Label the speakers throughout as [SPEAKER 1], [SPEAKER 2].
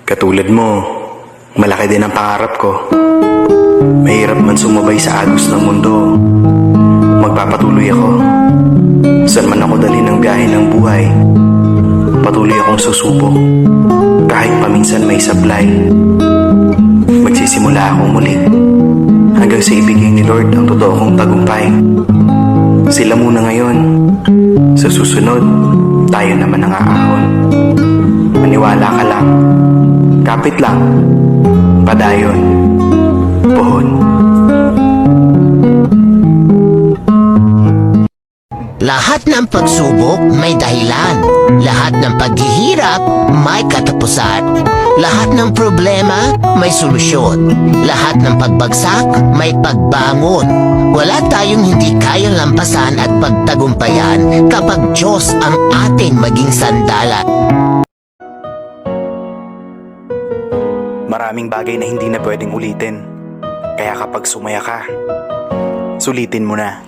[SPEAKER 1] Katulad mo, malaki din ang pangarap ko. Mahirap man sumabay sa agos ng mundo, magpapatuloy ako. Saan man ako dalhin ng biyahe ng buhay, patuloy akong susubok. Kahit paminsan may sablay, magsisimula akong muli, hanggang sa ibigay ni Lord ang totoo kong tagumpay. Sila muna ngayon, sa susunod, tayo naman ang aahon. Maniwala ka lang, kapit lang, padayon, puhon.
[SPEAKER 2] Lahat ng pagsubok may dahilan. Lahat ng paghihirap may katapusan. Lahat ng problema may solusyon. Lahat ng pagbagsak may pagbangon. Wala tayong hindi kayang lampasan at pagtagumpayan kapag Diyos ang ating maging sandalan.
[SPEAKER 1] Maraming bagay na hindi na pwedeng ulitin. Kaya kapag sumaya ka, sulitin mo na.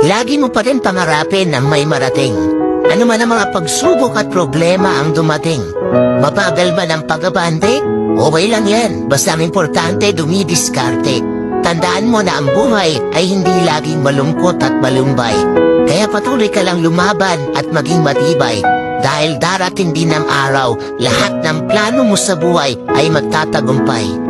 [SPEAKER 2] Lagi mo pa rin pangarapin na may marating. Ano man ang mga pagsubok at problema ang dumating. Mabagal man ang pag-abante? Okay lang yan. Basta ang importante dumidiskarte. Tandaan mo na ang buhay ay hindi laging malungkot at malumbay. Kaya patuloy ka lang lumaban at maging matibay. Dahil darating din ang araw, lahat ng plano mo sa buhay ay magtatagumpay.